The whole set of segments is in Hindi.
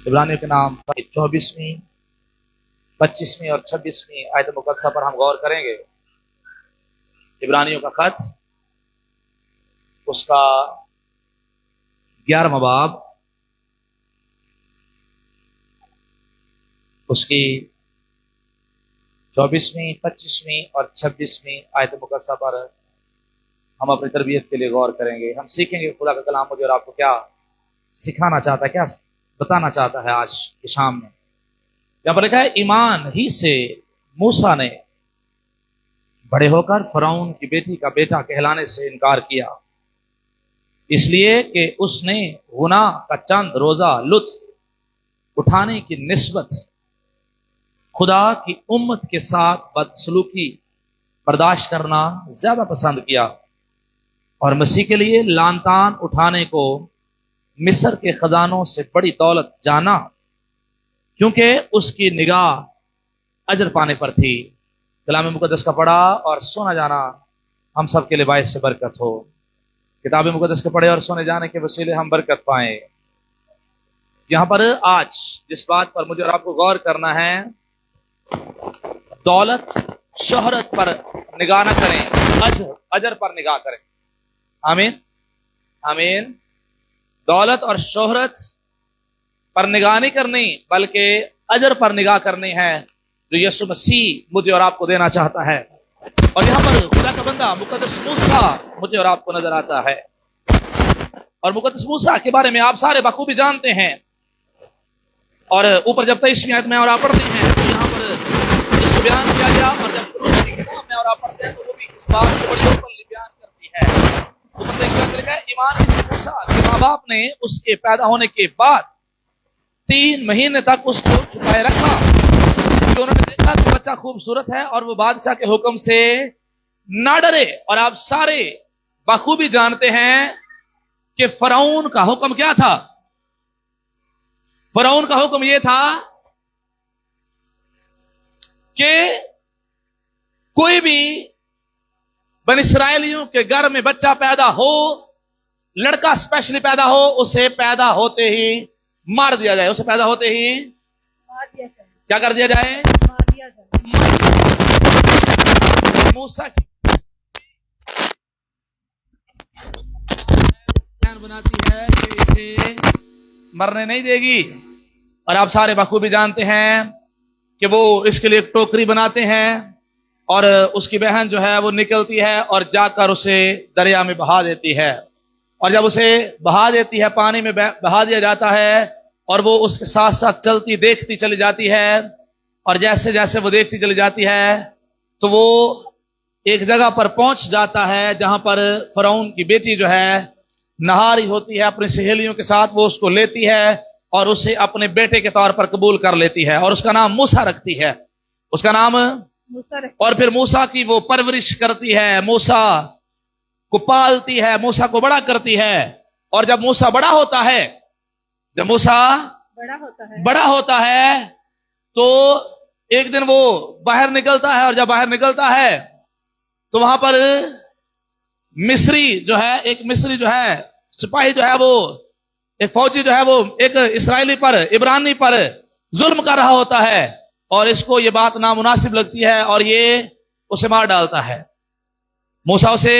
इब्रानियों के नाम 24वीं, 25वीं और 26वीं आयत मुकद्दसा पर हम गौर करेंगे। इब्रानियों का खत, उसका 11वां बाब, उसकी 24वीं, 25वीं और 26वीं आयत मुकद्दसा पर हम अपनी तरबियत के लिए गौर करेंगे। हम सीखेंगे खुदा का कलाम मुझे और आपको क्या सिखाना चाहता है, क्या बताना चाहता है आज की शाम में। यहां पर लिखा है, ईमान ही से मूसा ने बड़े होकर फरौन की बेटी का बेटा कहलाने से इनकार किया, इसलिए कि उसने गुनाह का चंद रोजा लुत्फ उठाने की निस्बत खुदा की उम्मत के साथ बदसलूकी बर्दाश्त करना ज्यादा पसंद किया और मसीह के लिए लानतान उठाने को मिस्र के खजानों से बड़ी दौलत जाना, क्योंकि उसकी निगाह अजर पाने पर थी। कलाम मुकद्दस का पढ़ा और सुना जाना हम सब के लिए बाइस से बरकत हो। किताब मुकद्दस के पढ़े और सुने जाने के वसीले हम बरकत पाएं। यहां पर आज जिस बात पर मुझे और आपको गौर करना है, दौलत शोहरत पर निगाह न करें, अजर पर निगाह करें। आमीन आमीन। दौलत और शोहरत पर निगाह नहीं करनी, बल्कि अजर पर निगाह करनी है जो यीशु मसीह मुझे और आपको देना चाहता है। और यहां पर खुदा का बंदा मुकद्दस मूसा मुझे और आपको नजर आता है। और मुकद्दस मूसा के बारे में आप सारे बखूबी जानते हैं। और ऊपर जब 23वीं आयत में और आप पढ़ते हैं तो यहां पर इसको बयान किया गया, और जब रूह की किताब में और आप पढ़ते हैं तो वो भी इस बात को बड़ी ओपनली बयान करती है। ऊपर 23वीं लिखा है, ईमान से मूसा के माँ बाप ने उसके पैदा होने के बाद 3 महीने तक उसको छुपाए रखा, तो उन्होंने देखा कि बच्चा खूबसूरत है और वो बादशाह के हुक्म से ना डरे। और आप सारे बखूबी जानते हैं कि फरौन का हुक्म क्या था। फरौन का हुक्म यह था कि कोई भी बनी इस्राएलियों के घर में बच्चा पैदा हो, लड़का स्पेशली पैदा हो, उसे पैदा होते ही मार दिया जाए। उसे पैदा होते ही मार दिया जाए। क्या कर दिया जाए? मार दिया जाए। मूसा की प्लान बनाती है कि इसे मरने नहीं देगी। और आप सारे बखूबी जानते हैं कि वो इसके लिए एक टोकरी बनाते हैं और उसकी बहन जो है वो निकलती है और जाकर उसे दरिया में बहा देती है। और जब उसे बहा देती है, पानी में बहा दिया जाता है, और वो उसके साथ साथ चलती देखती चली जाती है। और जैसे जैसे वो देखती चली जाती है तो वो एक जगह पर पहुंच जाता है जहां पर फरौन की बेटी जो है नहा रही होती है अपनी सहेलियों के साथ। वो उसको लेती है और उसे अपने बेटे के तौर पर कबूल कर लेती है और उसका नाम मूसा रखती है। उसका नाम मूसा रखती है। और फिर मूसा की वो परवरिश करती है, मूसा को पालती है, मूसा को बड़ा करती है। और जब मूसा बड़ा होता है, जब मूसा बड़ा होता है तो एक दिन वो बाहर निकलता है। और जब बाहर निकलता है तो वहां पर मिस्री जो है, एक मिस्री जो है सिपाही जो है, वो एक फौजी जो है वो एक इस्राएली पर, इब्रानी पर जुल्म कर रहा होता है। और इसको ये बात नामुनासिब लगती है और ये उसे मार डालता है। मूसा उसे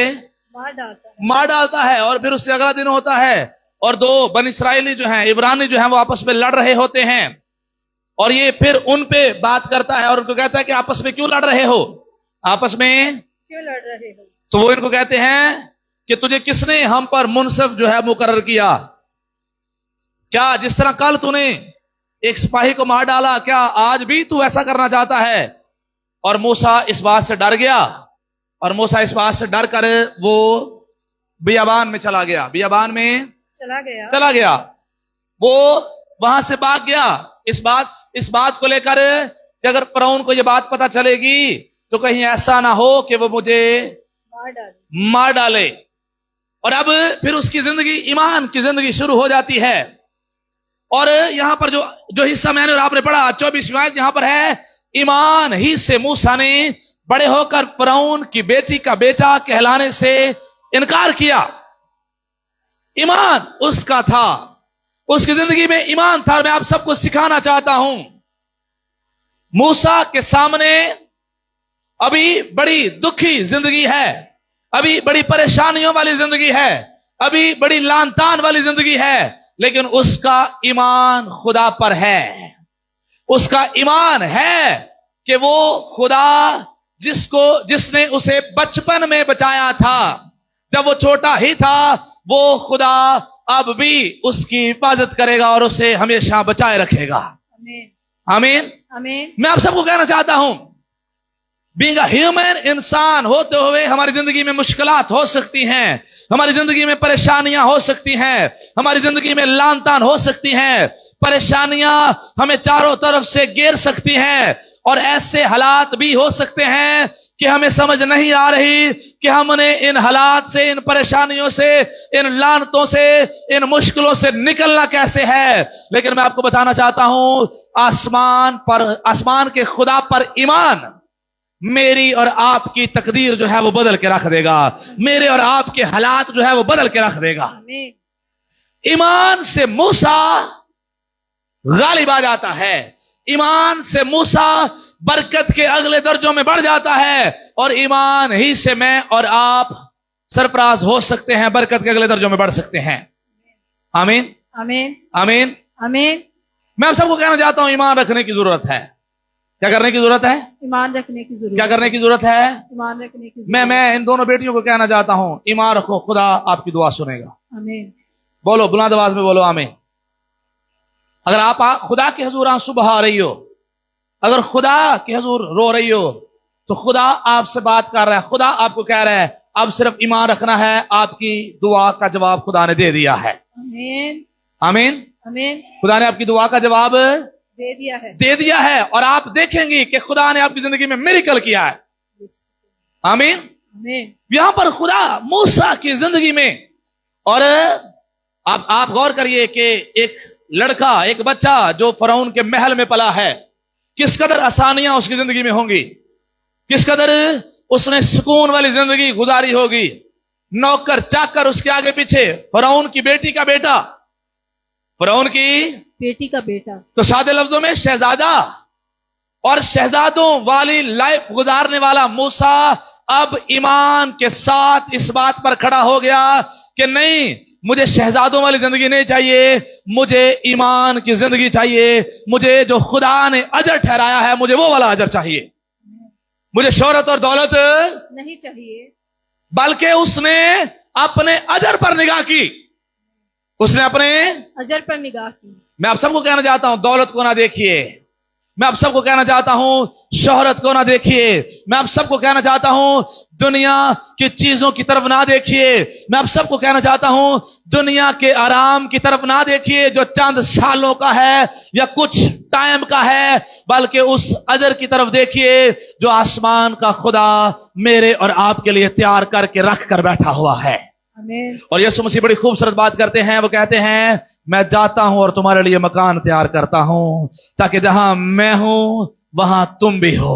मार डालता है। और फिर उससे अगला दिन होता है और 2 बन इस्राएली जो हैं, इब्रानी जो हैं, वो आपस में लड़ रहे होते हैं। और ये फिर उन पे बात करता है और उनको कहता है कि आपस में क्यों लड़ रहे हो, आपस में क्यों लड़ रहे हो। तो वो इनको कहते हैं कि तुझे किसने हम पर मुनसिफ जो है मुकर्रर किया? क्या जिस तरह कल तूने एक सिपाही को मार डाला, क्या आज भी तू ऐसा करना चाहता है? और मूसा इस बात से डर गया। और मूसा इस बात से डर कर वो बियाबान में चला गया, बियाबान में चला गया। वो वहां से भाग गया इस बात को लेकर कि अगर फरौन को ये बात पता चलेगी तो कहीं ऐसा ना हो कि वो मुझे मार डाले। और अब फिर उसकी जिंदगी, ईमान की जिंदगी शुरू हो जाती है। और यहां पर जो हिस्सा मैंने और आपने पढ़ा 24वीं आयत, यहां पर है, ईमान ही से मूसा ने बड़े होकर फरौन की बेटी का बेटा कहलाने से इनकार किया। ईमान उसका था, उसकी जिंदगी में ईमान था। मैं आप सबको सिखाना चाहता हूं, मूसा के सामने अभी बड़ी दुखी जिंदगी है, अभी बड़ी परेशानियों वाली जिंदगी है, अभी बड़ी लानतान वाली जिंदगी है, लेकिन उसका ईमान खुदा पर है। उसका ईमान है कि वो खुदा जिसने उसे बचपन में बचाया था, जब वो छोटा ही था, वो खुदा अब भी उसकी हिफाजत करेगा और उसे हमेशा बचाए रखेगा। आमीन आमीन। मैं आप सबको कहना चाहता हूं, बीइंग अ ह्यूमन, इंसान होते हुए हमारी जिंदगी में मुश्किलात हो सकती हैं, हमारी जिंदगी में परेशानियां हो सकती हैं, हमारी जिंदगी में लानतान हो सकती हैं, परेशानियां हमें चारों तरफ से घेर सकती हैं, और ऐसे हालात भी हो सकते हैं कि हमें समझ नहीं आ रही कि हमने इन हालात से, इन परेशानियों से, इन लानतों से, इन मुश्किलों से निकलना कैसे है। लेकिन मैं आपको बताना चाहता हूं, आसमान के खुदा पर ईमान मेरी और आपकी तकदीर जो है वो बदल के रख देगा, मेरे और आपके हालात जो है वो बदल के रख देगा। ईमान से मूसा गालिब आ जाता है, ईमान से मूसा बरकत के अगले दर्जों में बढ़ जाता है, और ईमान ही से मैं और आप सरफराज हो सकते हैं, बरकत के अगले दर्जों में बढ़ सकते हैं। आमीन आमीन आमीन आमीन। मैं आप सबको कहना चाहता हूं, ईमान रखने की जरूरत है। क्या करने की जरूरत है? ईमान रखने की जरूरत। क्या करने की जरूरत है? ईमान रखने की जरूरत। मैं इन दोनों बेटियों को कहना चाहता हूं, ईमान रखो, खुदा आपकी दुआ सुनेगा। आमीन। बोलो, बुलंद आवाज में बोलो आमीन। अगर आप खुदा के हुजूर आंसू बहा रही हो, अगर खुदा के हुजूर रो रही हो, तो खुदा आपसे बात कर रहा है, खुदा आपको कह रहा है अब सिर्फ ईमान रखना है, आपकी दुआ का जवाब खुदा ने दे दिया है। आमीन आमीन आमीन। खुदा ने आपकी दुआ का जवाब दे दिया है, और आप देखेंगे कि खुदा ने आपकी जिंदगी में मिरेकल किया है। आमीन आमीन। यहां पर खुदा मूसा की जिंदगी में, और आप गौर करिए कि एक लड़का, एक बच्चा जो फरौन के महल में पला है, किस कदर आसानियां उसकी जिंदगी में होंगी, किस कदर उसने सुकून वाली जिंदगी गुजारी होगी। नौकर चाकर उसके आगे पीछे, फरौन की बेटी का बेटा, फरौन की बेटी का बेटा, तो सादे लफ्जों में शहजादा, और शहजादों वाली लाइफ गुजारने वाला मूसा अब ईमान के साथ इस बात पर खड़ा हो गया कि नहीं, मुझे शहजादों वाली जिंदगी नहीं चाहिए, मुझे ईमान की जिंदगी चाहिए। मुझे जो खुदा ने अजर ठहराया है, मुझे वो वाला अजर चाहिए। मुझे शोहरत और दौलत नहीं चाहिए, बल्कि उसने अपने अजर पर निगाह की, उसने अपने अजर पर निगाह की। मैं आप सबको कहना चाहता हूं, दौलत को ना देखिए, मैं आप सबको कहना चाहता हूं, शोहरत को ना देखिए, मैं आप सबको कहना चाहता हूं, दुनिया की चीजों की तरफ ना देखिए, मैं आप सबको कहना चाहता हूं, दुनिया के आराम की तरफ ना देखिए जो चंद सालों का है या कुछ टाइम का है, बल्कि उस अजर की तरफ देखिए जो आसमान का खुदा मेरे और आपके लिए तैयार करके रख कर बैठा हुआ है। और यीशु मसीह बड़ी खूबसूरत बात करते हैं, वो कहते हैं मैं जाता हूं और तुम्हारे लिए मकान तैयार करता हूं, ताकि जहां मैं हूं वहां तुम भी हो।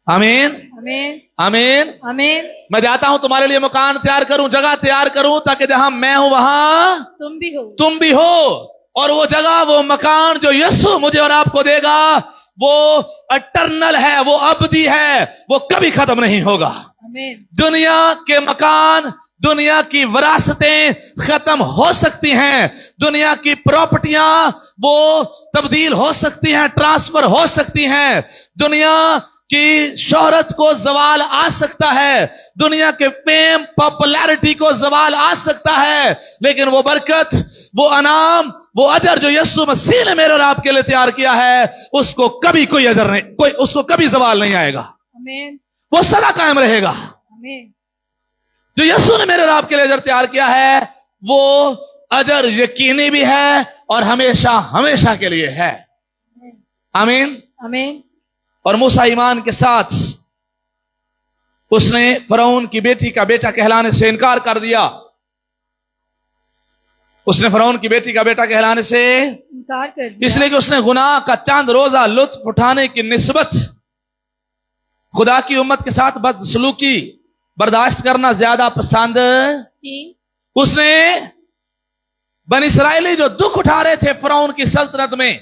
आमीन आमीन आमीन आमीन। मैं जाता हूं तुम्हारे लिए मकान तैयार करूं, जगह तैयार करूं, ताकि जहां मैं हूं वहां तुम भी हो। और वो जगह, वो मकान जो यीशु मुझे और आपको देगा, वो अटर्नल है, वो अबदी है, वो कभी खत्म नहीं होगा। आमीन। दुनिया के मकान, दुनिया की विरासतें खत्म हो सकती हैं, दुनिया की प्रॉपर्टियां वो तब्दील हो सकती हैं, ट्रांसफर हो सकती हैं, दुनिया की शोहरत को जवाल आ सकता है, दुनिया के फेम पॉपुलैरिटी को जवाल आ सकता है, लेकिन वो बरकत, वो अनाम, वो अजर जो यीशु मसीह ने मेरे और आपके लिए तैयार किया है, उसको कभी कोई अजर नहीं, कोई उसको कभी जवाल नहीं आएगा। आमीन। वो सदा कायम रहेगा। आमीन। जो यीशु ने मेरे और आपके लिए अजर तैयार किया है, वो अजर यकीनी भी है और हमेशा हमेशा के लिए है। आमीन आमीन। और मूसा ईमान के साथ उसने फरौन की बेटी का बेटा कहलाने से इनकार कर दिया, उसने फरौन की बेटी का बेटा कहलाने से इनकार कर दिया, इसलिए कि उसने गुनाह का चांद रोजा लुत्फ उठाने की निस्बत खुदा की उम्मत के साथ बदसलूकी बर्दाश्त करना ज्यादा पसंद की। उसने बनी इसराइली जो दुख उठा रहे थे फिरौन की सल्तनत में,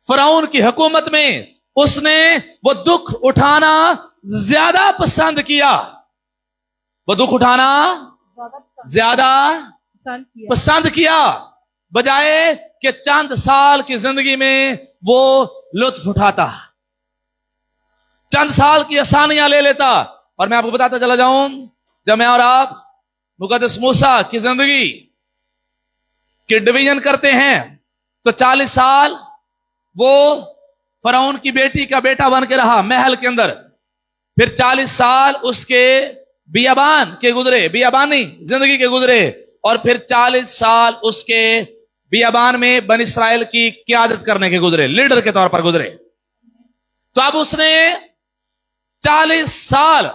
फिरौन की हुकूमत में, उसने वो दुख उठाना ज्यादा पसंद किया। वो दुख उठाना ज्यादा पसंद किया, बजाय कि चंद साल की जिंदगी में वो लुत्फ उठाता, चंद साल की आसानियां ले लेता। और मैं आपको बताता चला जाऊं, जब मैं और आप मुकद्दस मूसा की जिंदगी की डिवीजन करते हैं तो 40 साल वो फिरौन की बेटी का बेटा बन के रहा महल के अंदर। फिर 40 साल उसके बियाबान के गुजरे, बियाबानी जिंदगी के गुजरे, और फिर 40 साल उसके बियाबान में बनी इस्राएल की क़यादत करने के गुजरे, लीडर के तौर पर गुजरे। तो अब उसने 40 साल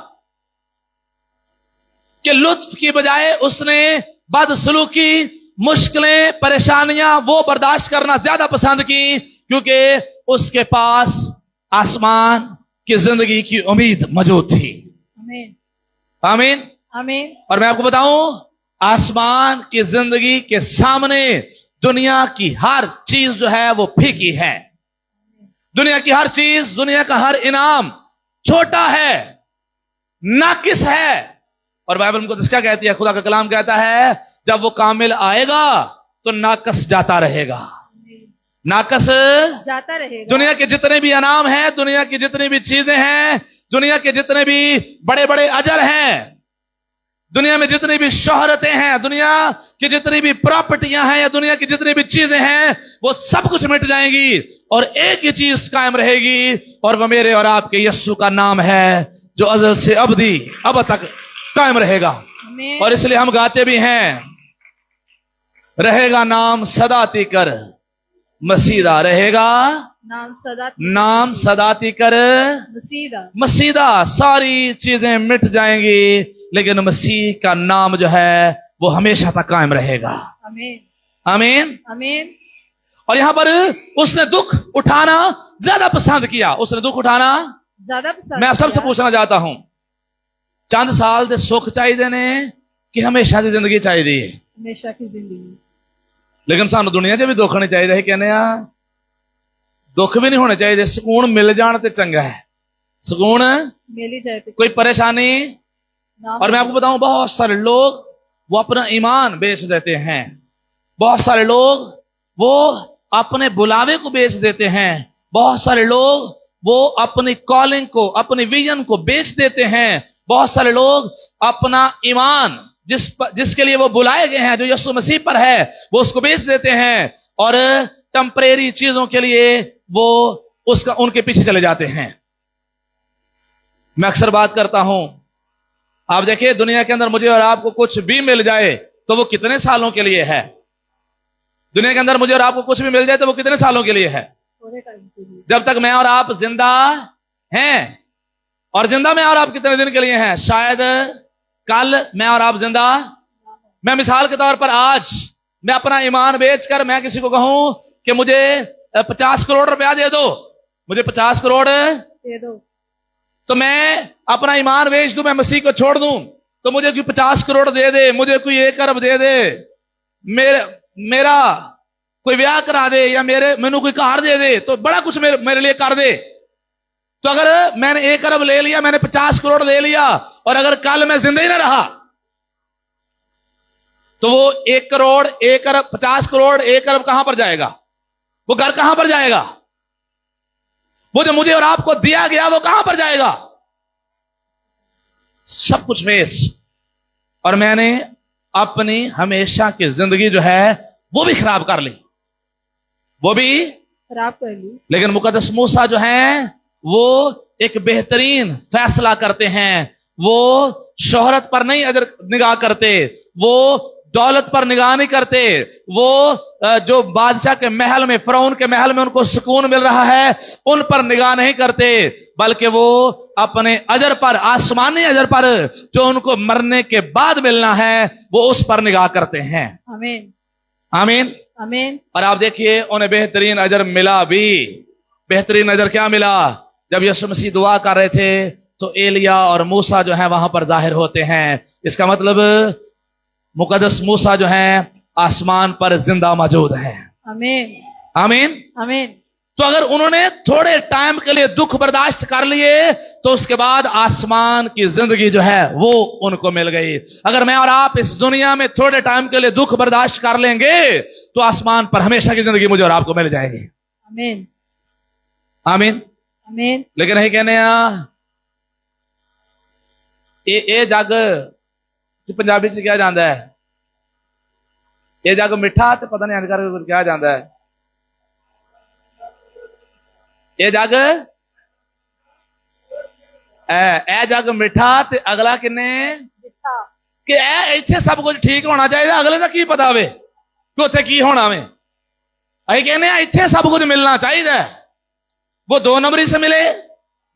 के लुत्फ की बजाय उसने बदसलूकी, मुश्किलें, परेशानियां वो बर्दाश्त करना ज्यादा पसंद की, क्योंकि उसके पास आसमान की जिंदगी की उम्मीद मौजूद थी। आमीन आमीन। और मैं आपको बताऊं, आसमान की जिंदगी के सामने दुनिया की हर चीज जो है वो फीकी है। दुनिया की हर चीज, दुनिया का हर इनाम छोटा है, नाकिस है। और बाइबल मुकद्दस क्या कहती है? खुदा का कलाम कहता है, जब वो कामिल आएगा तो नाकस जाता रहेगा, नाकस जाता रहेगा। दुनिया के जितने भी इनाम हैं, दुनिया की जितनी भी चीजें हैं, दुनिया के जितने भी बड़े बड़े अजर हैं, दुनिया में जितनी भी शोहरतें हैं, दुनिया की जितनी भी प्रॉपर्टियां हैं, या दुनिया की जितनी भी चीजें हैं, वो सब कुछ मिट जाएंगी और एक ही चीज कायम रहेगी, और वह मेरे और आपके यीशु का नाम है, जो अज़ल से अबदी अब तक कायम रहेगा। और इसलिए हम गाते भी हैं, रहेगा नाम सदा तिकर मसीदा, रहेगा नाम सदा तिकर मसीदा। सारी चीजें मिट जाएंगी, लेकिन मसीह का नाम जो है वो हमेशा तक कायम रहेगा। आमीन आमीन। और यहां पर उसने दुख उठाना ज्यादा पसंद किया, उसने दुख उठाना ज्यादा पसंद। मैं आप सबसे पूछना चाहता हूं, चंद साल दे सुख चाहिए ने कि हमेशा की जिंदगी चाहिए? हमेशा की जिंदगी। लेकिन सानू दुनिया च भी दुख नहीं चाहिए। कहने दुख भी नहीं होने चाहिए, सुकून मिल जाने ते चंगा है, सुकून मिल ही जाए, कोई परेशानी। और मैं आपको बताऊं, बहुत सारे लोग वो अपना ईमान बेच देते हैं, बहुत सारे लोग वो अपने बुलावे को बेच देते हैं, बहुत सारे लोग वो अपनी कॉलिंग को, अपनी विजन को बेच देते हैं, बहुत सारे लोग अपना ईमान जिसके लिए वो बुलाए गए हैं, जो यीशु मसीह पर है, वो उसको बेच देते हैं, और टेम्परेरी चीजों के लिए वो उनके पीछे चले जाते हैं। मैं अक्सर बात करता हूं, आप देखिए दुनिया के अंदर मुझे और आपको कुछ भी मिल जाए तो वो कितने सालों के लिए है? दुनिया के अंदर मुझे और आपको कुछ भी मिल जाए तो वो कितने सालों के लिए है? जब तक मैं और आप जिंदा हैं। और जिंदा मैं और आप कितने दिन के लिए हैं? शायद कल मैं और आप जिंदा। मैं मिसाल के तौर पर आज मैं अपना ईमान बेचकर मैं किसी को कहूं कि मुझे 50 करोड़ रुपया दे दो, मुझे 50 करोड़ दे दो, तो मैं अपना ईमान बेच दूं, मैं मसीह को छोड़ दूं, तो मुझे कोई 50 करोड़ दे दे, मुझे कोई 1 अरब दे दे, मेरा कोई ब्याह करा दे, या मैनू कोई कार दे दे, तो बड़ा कुछ मेरे लिए कर दे। तो अगर मैंने 1 अरब ले लिया, मैंने 50 करोड़ ले लिया, और अगर कल मैं जिंदा ही ना रहा, तो वो 1 करोड़ 1 अरब 50 करोड़ 1 अरब कहां पर जाएगा? वो घर कहां पर जाएगा? वो जो मुझे और आपको दिया गया वो कहां पर जाएगा? सब कुछ वेस्ट। और मैंने अपनी हमेशा की जिंदगी जो है वो भी खराब कर ली, वो भी खराब कर ली। लेकिन मुकद्दस मूसा जो है वो एक बेहतरीन फैसला करते हैं। वो शोहरत पर नहीं अगर निगाह करते, वो दौलत पर निगाह नहीं करते, वो जो बादशाह के महल में, फिरौन के महल में उनको सुकून मिल रहा है, उन पर निगाह नहीं करते, बल्कि वो अपने अजर पर, आसमानी अजर पर, जो उनको मरने के बाद मिलना है, वो उस पर निगाह करते हैं। आमीन आमीन आमीन। और आप देखिए उन्हें बेहतरीन अजर मिला भी। बेहतरीन अजर क्या मिला? जब यीशु मसीह दुआ कर रहे थे तो एलिया और मूसा जो है वहां पर जाहिर होते हैं। इसका मतलब मुकद्दस मूसा जो है आसमान पर जिंदा मौजूद है। आमीन आमीन। आमीन। तो अगर उन्होंने थोड़े टाइम के लिए दुख बर्दाश्त कर लिए तो उसके बाद आसमान की जिंदगी जो है वो उनको मिल गई। अगर मैं और आप इस दुनिया में थोड़े टाइम के लिए दुख बर्दाश्त कर लेंगे तो आसमान पर हमेशा की जिंदगी मुझे और आपको मिल जाएगी। आमीन आमीन। आमीन। लेकिन नहीं कहने ये जग पंजाबी च क्या जाता है, ये जग मिठा तो पता नहीं अजकर क्या जाता है, ये जग ए जग मिठा ते अगला किन्ने कि इत्थे सब कुछ ठीक होना चाहिए, अगले का की पता वे कि उत्थे की होना वे। अं कहने इत्थे सब कुछ मिलना चाहिए। वो 2 नंबरी से मिले,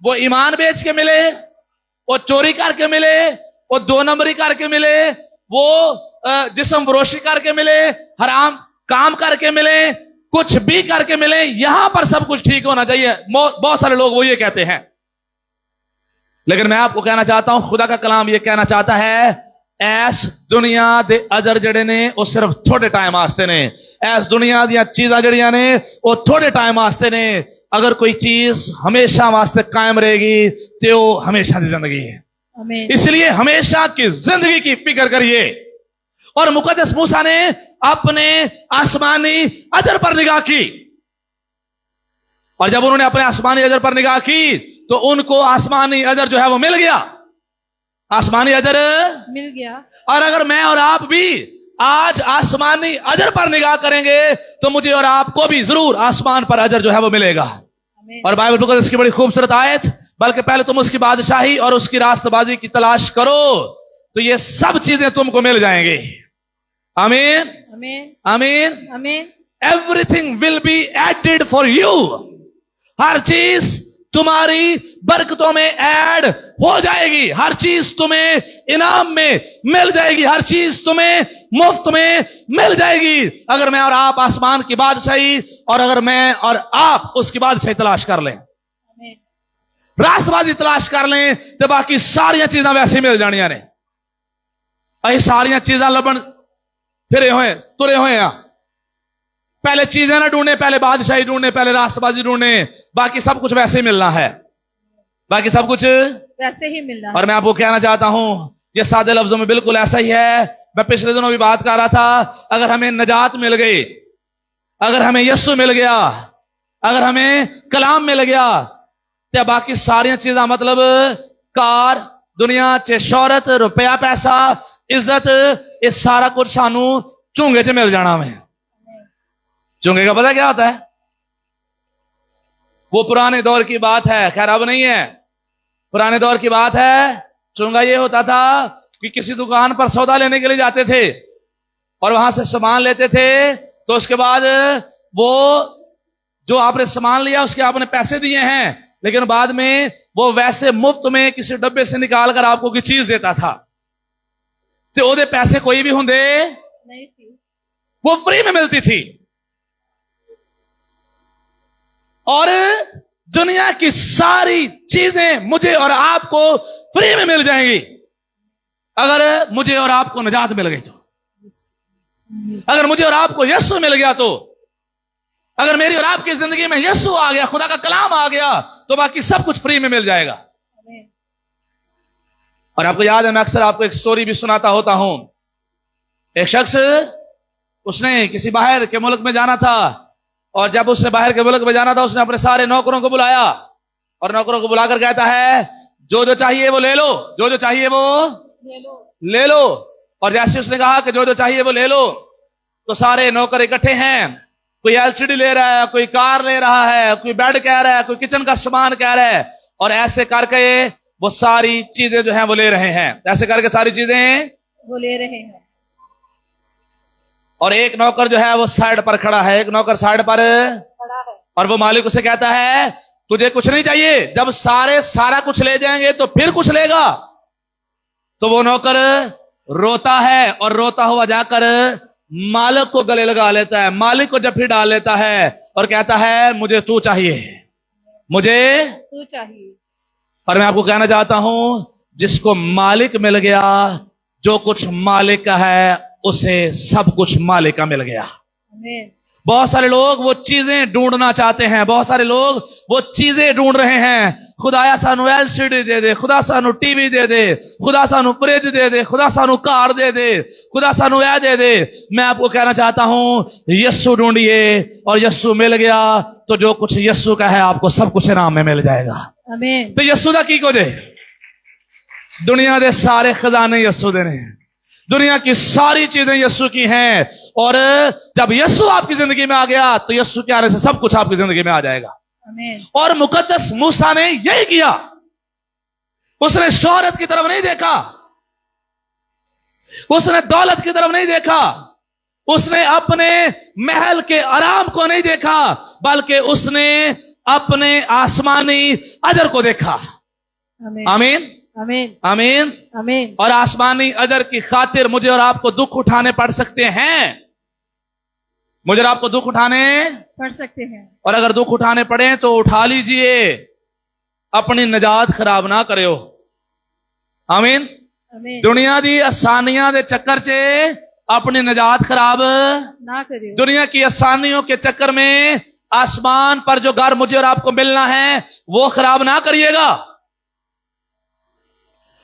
वो ईमान बेच के मिले, वो चोरी करके मिले, वो 2 नंबरी करके मिले, वो जिस्म फरोशी करके मिले, हराम काम करके मिले, कुछ भी करके मिले, यहां पर सब कुछ ठीक होना चाहिए। बहुत सारे लोग वो ये कहते हैं। लेकिन मैं आपको कहना चाहता हूं, खुदा का कलाम ये कहना चाहता है ऐस दुनिया दे अजर जड़े ने वो सिर्फ थोड़े टाइम वास्ते ने। ऐस दुनिया दियां चीजां जड़ियां ने वो थोड़े टाइम वास्ते ने। अगर कोई चीज हमेशा वास्ते कायम रहेगी तो वो हमेशा की जिंदगी है। इसलिए हमेशा की जिंदगी की फिक्र करिए। और मुकद्दस मूसा ने अपने आसमानी अजर पर निगाह की, और जब उन्होंने अपने आसमानी अजर पर निगाह की तो उनको आसमानी अजर जो है वो मिल गया। आसमानी अजर मिल गया। और अगर मैं और आप भी आज आसमानी अजर पर निगाह करेंगे तो मुझे और आपको भी जरूर आसमान पर अजर जो है वो मिलेगा। और बाइबल मुकद्दस की बड़ी खूबसूरत आयत, बल्कि पहले तुम उसकी बादशाही और उसकी रास्तबाजी की तलाश करो तो ये सब चीजें तुमको मिल जाएंगी। आमीन आमीन आमीन आमीन। Everything will be added for you. हर चीज तुम्हारी बरकतों में ऐड हो जाएगी। हर चीज तुम्हें इनाम में मिल जाएगी। हर चीज तुम्हें मुफ्त में मिल जाएगी अगर मैं और आप आसमान की बादशाही और अगर मैं और आप उसकी बादशाही तलाश कर लें, राष्ट्रवादी तलाश कर लें तो बाकी सारिया चीजां वैसे ही मिल जानिया ने। अं सारिया चीजां लभन फिरे हुए तुरे हुए हैं। पहले चीजें ना ढूंढने, पहले बादशाही ढूंढने, पहले राष्ट्रबाजी ढूंढने, बाकी सब कुछ वैसे ही मिलना है। बाकी सब कुछ वैसे ही मिलना है। और मैं आपको कहना चाहता हूं ये सादे लफ्जों में बिल्कुल ऐसा ही है। मैं पिछले दिनों भी बात कर रहा था, अगर हमें नजात मिल गई, अगर हमें यस्सु मिल गया, अगर हमें कलाम मिल गया तो बाकी सारिया चीजा मतलब कार दुनिया च शौहरत रुपया पैसा इज्जत ये सारा कुछ सानू झूंगे च मिल जाना। में झूंगे का पता क्या होता है? वो पुराने दौर की बात है, खैर अब नहीं है, पुराने दौर की बात है। चूंगा ये होता था कि किसी दुकान पर सौदा लेने के लिए जाते थे और वहां से सामान लेते थे तो उसके बाद वो जो आपने सामान लिया उसके आपने पैसे दिए हैं, लेकिन बाद में वो वैसे मुफ्त में किसी डब्बे से निकाल कर आपको कोई चीज देता था तो ओदे पैसे कोई भी होंगे नहीं थी, वो फ्री में मिलती थी। और दुनिया की सारी चीजें मुझे और आपको फ्री में मिल जाएंगी अगर मुझे और आपको निजात मिल गई तो। अगर मुझे और आपको यस्सु मिल गया तो, अगर मेरी और आपकी जिंदगी में यस्सु आ गया, खुदा का कलाम आ गया तो बाकी सब कुछ फ्री में मिल जाएगा। और आपको याद है मैं अक्सर आपको एक स्टोरी भी सुनाता होता हूं। एक शख्स उसने किसी बाहर के मुल्क में जाना था और जब उसने बाहर के मुल्क में जाना था उसने अपने सारे नौकरों को बुलाया और नौकरों को बुलाकर कहता है जो जो चाहिए वो ले लो, जो जो चाहिए वो ले लो। और जैसे उसने कहा कि जो जो चाहिए वो ले लो तो सारे नौकर इकट्ठे हैं। कोई एलसीडी ले रहा है, कोई कार ले रहा है, कोई बेड कह रहा है, कोई किचन का सामान कह रहा है, और ऐसे करके वो सारी चीजें जो हैं वो ले रहे हैं। ऐसे करके सारी चीजें वो ले रहे हैं। और एक नौकर जो है वो साइड पर खड़ा है, एक नौकर साइड पर खड़ा है और वो मालिक उसे कहता है तुझे कुछ नहीं चाहिए, जब सारा कुछ ले जाएंगे तो फिर कुछ लेगा। तो वो नौकर रोता है और रोता हुआ जाकर मालिक को गले लगा लेता है, मालिक को जफ्फी डाल लेता है और कहता है मुझे तू चाहिए, मुझे तू चाहिए। और मैं आपको कहना चाहता हूं जिसको मालिक मिल गया, जो कुछ मालिक का है उसे सब कुछ मालिक का मिल गया। आमीन। बहुत सारे लोग वो चीजें ढूंढना चाहते हैं, बहुत सारे लोग वो चीजें ढूंढ रहे हैं। खुदाया सानू एलसीडी दे दे, खुदा सानू टीवी दे दे, खुदा सानू फ्रिज दे दे, खुदा सानू कार दे दे, खुदा सानू यह दे दे। मैं आपको कहना चाहता हूं यस्सु ढूंढिए और यस्सु मिल गया तो जो कुछ यस्सु का है आपको सब कुछ इनाम में मिल जाएगा। आमीन। तो यस्सु दा की कुछ है? दुनिया के सारे खजाने यस्सु दे ने, दुनिया की सारी चीजें यस्सु की हैं। और जब यस्सु आपकी जिंदगी में आ गया तो यस्सु के आने से सब कुछ आपकी जिंदगी में आ जाएगा। आमीन। और मुकद्दस मूसा ने यही किया। उसने शोहरत की तरफ नहीं देखा, उसने दौलत की तरफ नहीं देखा, उसने अपने महल के आराम को नहीं देखा, बल्कि उसने अपने आसमानी अजर को देखा। आमीन। आमीन आमीन। आमीन। आमीन। और आसमानी अजर की खातिर मुझे और आपको दुख उठाने पड़ सकते हैं, मुझे और आपको दुख उठाने पढ़ सकते हैं। और अगर दुख उठाने पड़े तो उठा लीजिए, अपनी निजात खराब ना करो। आमीन। आमीन। दुनिया दी आसानियां दे चक्कर च अपनी निजात खराब ना करियो। दुनिया की आसानियों के चक्कर में आसमान पर जो घर मुझे और आपको मिलना है वो खराब ना करिएगा।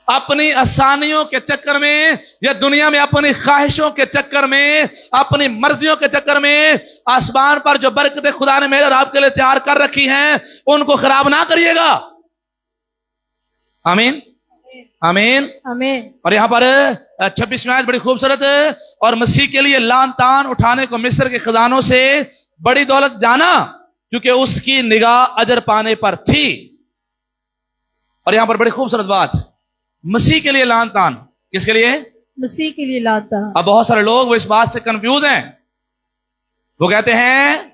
अपनी आसानियों के चक्कर में या दुनिया में अपनी ख्वाहिशों के चक्कर में, अपनी मर्जियों के चक्कर में आसमान पर जो बरकतें खुदा ने मेरे और आपके लिए तैयार कर रखी हैं उनको खराब ना करिएगा। आमीन। आमीन। आमीन। और यहां पर 26वीं आयत बड़ी खूबसूरत है। और मसीह के लिए लान तान उठाने को मिस्र के खजानों से बड़ी दौलत जाना क्योंकि उसकी निगाह अजर पाने पर थी। और यहां पर बड़ी खूबसूरत बात, मसीह के लिए लान तान, किसके लिए? मसीह के लिए लाता। अब बहुत सारे लोग वो इस बात से कंफ्यूज हैं, वो कहते हैं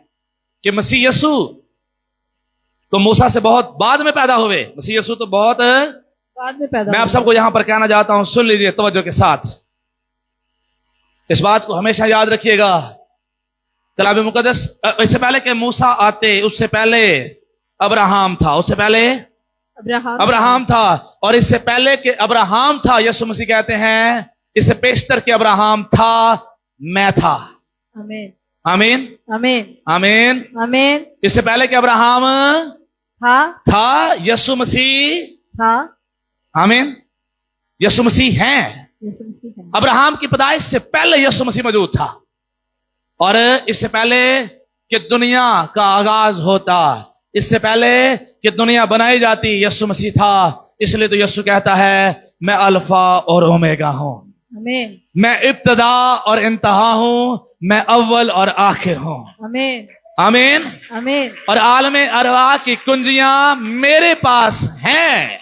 कि मसीह यीशु तो मूसा से बहुत बाद में पैदा हुए, मसीह यीशु तो बहुत बाद में पैदा। मैं आप सबको यहां पर कहना चाहता हूं, सुन लीजिए तवज्जो के साथ, इस बात को हमेशा याद रखिएगा। कलाम मुकद्दस, इससे पहले कि मूसा आते उससे पहले अब्राहम था, उससे पहले अब्राहम था, और इससे पहले कि अब्राहम था यीशु मसीह कहते हैं इससे पेशतर के अब्राहम था, मैं था। आमीन। आमीन। आमीन। आमीन। आमीन। इससे पहले कि अब्राहम था यीशु मसीह था। आमीन। यीशु मसीह हैं। यीशु मसीह है। अब्राहम की पैदाइश से पहले यीशु मसीह मौजूद था, और इससे पहले कि दुनिया का आगाज होता, इससे पहले कि दुनिया बनाई जाती, यीशु मसीह था। इसलिए तो यीशु कहता है मैं अल्फा और ओमेगा हूं, आमीन। मैं इब्तदा और इंतहा हूं, मैं अव्वल और आखिर हूं। आमीन। आमीन। आमीन। और आलमे अरवा की कुंजियां मेरे पास हैं।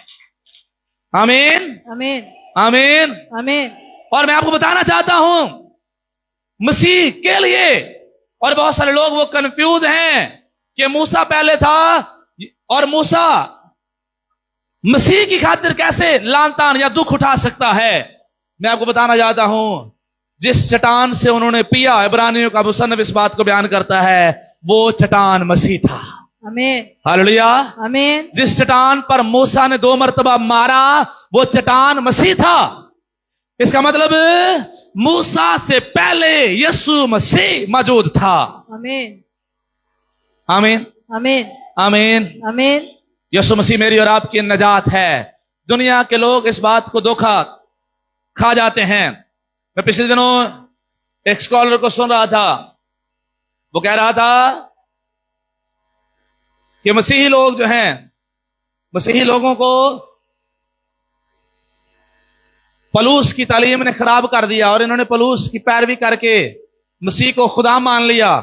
आमीन। आमीन। आमीन। आमीन। और मैं आपको बताना चाहता हूं मसीह के लिए, और बहुत सारे लोग वो कंफ्यूज हैं कि मूसा पहले था और मूसा मसीह की खातिर कैसे लानतान या दुख उठा सकता है। मैं आपको बताना चाहता हूं जिस चट्टान से उन्होंने पिया, इब्रानियों का मुसन्निफ इस बात को बयान करता है, वो चट्टान मसीह था। आमीन। हालेलुया। आमीन। जिस चट्टान पर मूसा ने 2 मरतबा मारा वो चट्टान मसीह था। इसका मतलब मूसा से पहले यीशु मसीह मौजूद था। आमीन। आमीन। आमीन। आमीन। आमीन। यीशु मसीह मेरी और आपकी नजात है। दुनिया के लोग इस बात को धोखा खा जाते हैं। मैं पिछले दिनों एक स्कॉलर को सुन रहा था, वो कह रहा था कि मसीही लोग जो हैं, मसीही लोगों को पलूस की तालीम ने खराब कर दिया और इन्होंने पलूस की पैरवी करके मसीह को खुदा मान लिया।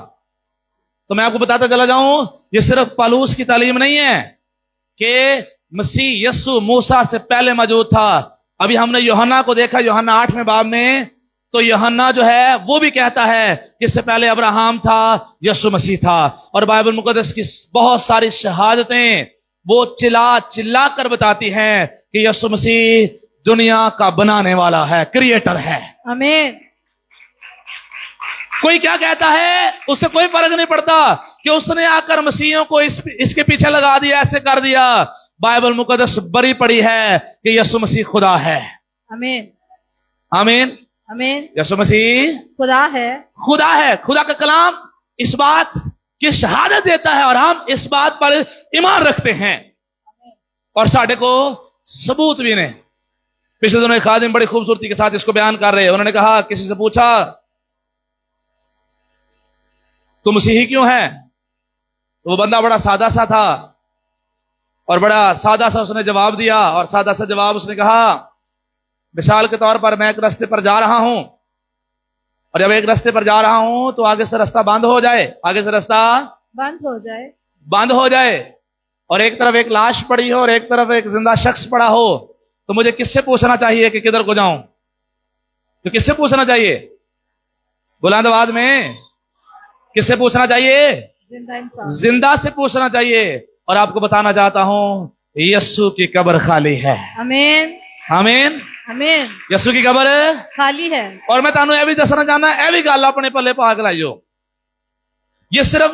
तो मैं आपको बताता चला जाऊं, ये सिर्फ पलूस की तालीम नहीं है कि मसीह यीशु मूसा से पहले मौजूद था। अभी हमने यूहन्ना को देखा, यूहन्ना 8वें बाब में, तो यूहन्ना जो है वो भी कहता है कि इससे पहले अब्राहम था, यीशु मसीह था। और बाइबल मुकद्दस की बहुत सारी शहादतें वो चिल्ला कर बताती हैं कि यीशु मसीह दुनिया का बनाने वाला है, क्रिएटर है। आमीन। कोई क्या कहता है उससे कोई फर्क नहीं पड़ता कि उसने आकर मसीहियों को इसके पीछे लगा दिया, ऐसे कर दिया। बाइबल मुकद्दस बरी पड़ी है कि यीशु मसीह खुदा है। आमीन। आमीन। आमीन। यीशु मसीह खुदा है। खुदा है। खुदा का कलाम इस बात की शहादत देता है और हम इस बात पर ईमान रखते हैं और साढ़े को सबूत भी ने। पिछले दिनों एक खादिम बड़ी खूबसूरती के साथ इसको बयान कर रहे हैं। उन्होंने कहा, किसी से पूछा तुम मसीही क्यों है? तो वो बंदा बड़ा सादा सा था और बड़ा सादा सा उसने जवाब दिया और सादा सा जवाब उसने कहा, मिसाल के तौर पर मैं एक रास्ते पर जा रहा हूं और जब एक रास्ते पर जा रहा हूं तो आगे से रास्ता बंद हो जाए, आगे से रास्ता बंद हो जाए और एक तरफ एक लाश पड़ी हो और एक तरफ एक जिंदा शख्स पड़ा हो, तो मुझे किससे पूछना चाहिए कि किधर को जाऊं? तो किससे पूछना चाहिए? बुलंद आवाज में किससे पूछना चाहिए? जिंदा से पूछना चाहिए। और आपको बताना चाहता हूं, यस्सु की कब्र खाली है। आमीन। आमीन। आमीन। यस्सु की कब्र खाली है। और मैं तानू यह भी दसना चाहना, यह भी गल अपने पल्ले पा के लाइयो। ये सिर्फ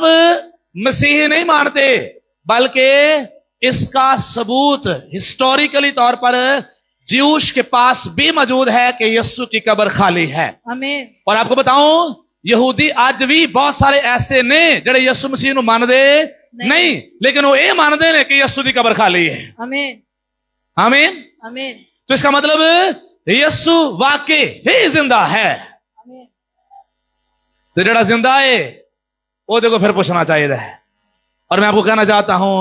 मसीही नहीं मानते बल्कि इसका सबूत हिस्टोरिकली तौर पर ज्यूश के पास भी मौजूद है कि यस्सु की कब्र खाली है। आमीन। और आपको बताऊं, यहूदी आज भी बहुत सारे ऐसे ने जेड़े यस्सु मसीह नूं मानदे नहीं, लेकिन वो ये मानते हैं कि यस्सु की कब्र खाली है। आमीन। आमीन। आमीन। तो इसका मतलब यस्सु वाकई ही जिंदा है। आमीन। तो जेड़ा जिंदा है वो देखो फिर पूछना चाहिए है। और मैं आपको कहना चाहता हूं,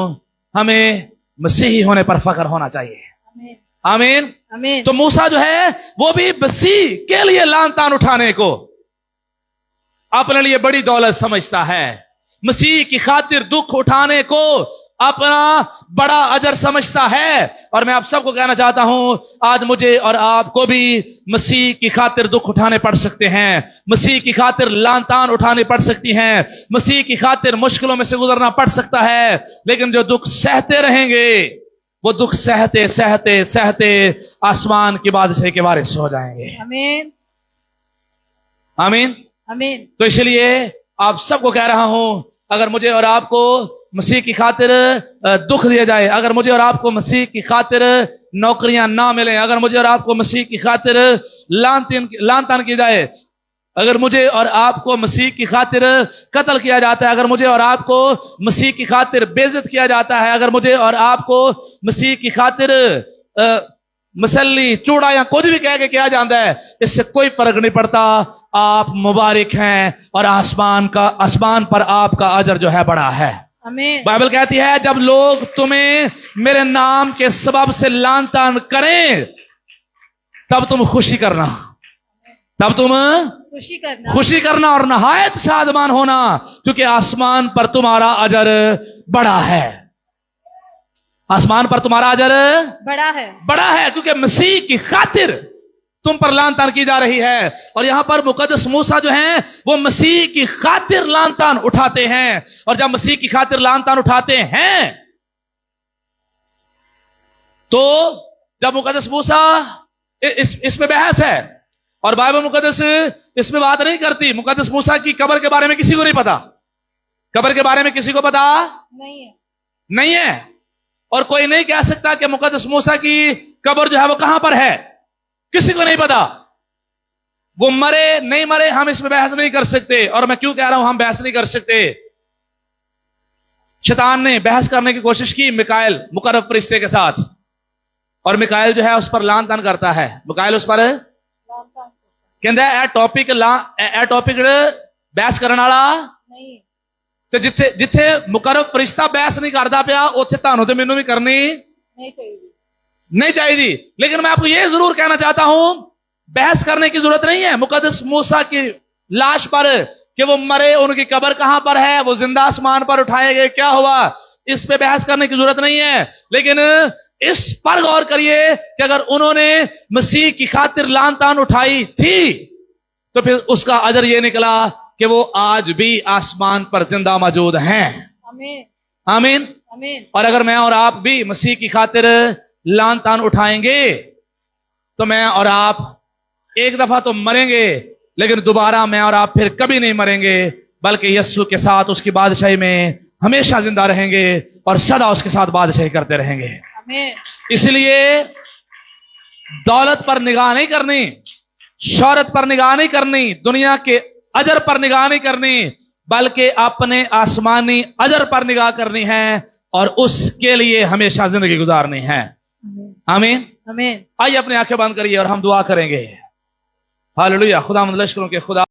हमें मसीही होने पर फख्र होना चाहिए। आमीन। आमीन। आमीन। तो मूसा जो है वो भी मसीह के लिए लान तान उठाने को अपने लिए बड़ी दौलत समझता है, मसीह की खातिर दुख उठाने को अपना बड़ा अजर समझता है। और मैं आप सबको कहना चाहता हूं, आज मुझे और आपको भी मसीह की खातिर दुख उठाने पड़ सकते हैं, मसीह की खातिर लानतान उठानी पड़ सकती हैं, मसीह की खातिर मुश्किलों में से गुजरना पड़ सकता है। लेकिन जो दुख सहते रहेंगे वो दुख सहते सहते सहते आसमान की बादशाही के वारिस हो जाएंगे। आमीन। आमीन। आमीन। तो इसलिए आप सबको कह रहा हूं, अगर मुझे और आपको मसीह की खातिर दुख दिया जाए, अगर मुझे और आपको मसीह की खातिर नौकरियां ना मिले, अगर मुझे और आपको मसीह की खातिर लान तान की जाए, अगर मुझे और आपको मसीह की खातिर कत्ल किया जाता है, अगर मुझे और आपको मसीह की खातिर बेइज्जत किया जाता है, अगर मुझे और आपको मसीह की खातिर मसल्ली चूड़ा या कुछ भी कह के किया जाता है, इससे कोई फर्क नहीं पड़ता। आप मुबारक हैं और आसमान पर आपका अजर जो है बड़ा है। आमीन। बाइबल कहती है, जब लोग तुम्हें मेरे नाम के सबब से लान तान करें तब तुम खुशी करना, तब तुम खुशी करना और नहायत शादमान होना, क्योंकि आसमान पर तुम्हारा अजर बड़ा है। आसमान पर तुम्हारा अजर बड़ा है क्योंकि मसीह की खातिर तुम पर लान तान की जा रही है। और यहां पर मुकद्दस मूसा जो हैं वो मसीह की खातिर लान तान उठाते हैं। और जब मसीह की खातिर लान तान उठाते हैं तो जब मुकद्दस मूसा इसमें बहस है और बाइबल मुकद्दस इसमें बात नहीं करती। मुकद्दस मूसा की कब्र के बारे में किसी को नहीं पता, कब्र के बारे में किसी को पता नहीं है। और कोई नहीं कह सकता कि मुकद्दस मूसा की कब्र जो है वो कहां पर है, किसी को नहीं पता। वो मरे नहीं मरे हम इसमें बहस नहीं कर सकते। और मैं क्यों कह रहा हूं हम बहस नहीं कर सकते? शैतान ने बहस करने की कोशिश की मिकाएल मुकर्रब फरिश्ते के साथ, और मिकाएल जो है उस पर लान तान करता है। मिकाएल उस पर कहता है ए टॉपिक बहस करने वाला नहीं। तो जिथे मुकर्रब फरिश्ता बहस नहीं करता पिया उथे तानू ते मैनू भी करनी नहीं चाहिए। लेकिन मैं आपको यह जरूर कहना चाहता हूं, बहस करने की जरूरत नहीं है मुकद्दस मूसा की लाश पर कि वो मरे, उनकी कब्र कहां पर है, वो जिंदा आसमान पर उठाए गए, क्या हुआ, इस पे बहस करने की जरूरत नहीं है। लेकिन इस पर गौर करिए कि अगर उन्होंने मसीह की खातिर लान तान उठाई थी तो फिर उसका अजर यह निकला कि वो आज भी आसमान पर जिंदा मौजूद हैं। आमीन। आमीन। और अगर मैं और आप भी मसीह की खातिर लान तान उठाएंगे तो मैं और आप एक दफा तो मरेंगे, लेकिन दोबारा मैं और आप फिर कभी नहीं मरेंगे, बल्कि यस्सु के साथ उसकी बादशाही में हमेशा जिंदा रहेंगे और सदा उसके साथ बादशाही करते रहेंगे। इसलिए दौलत पर निगाह नहीं करनी, शौहरत पर निगाह नहीं करनी, दुनिया के अजर पर निगाह नहीं करनी, बल्कि अपने आसमानी अजर पर निगाह करनी है और उसके लिए हमेशा जिंदगी गुजारनी है। आमीन आमीन। आइए अपनी आंखें बंद करिए और हम दुआ करेंगे। हालेलुया। खुदा लश्करों के खुदा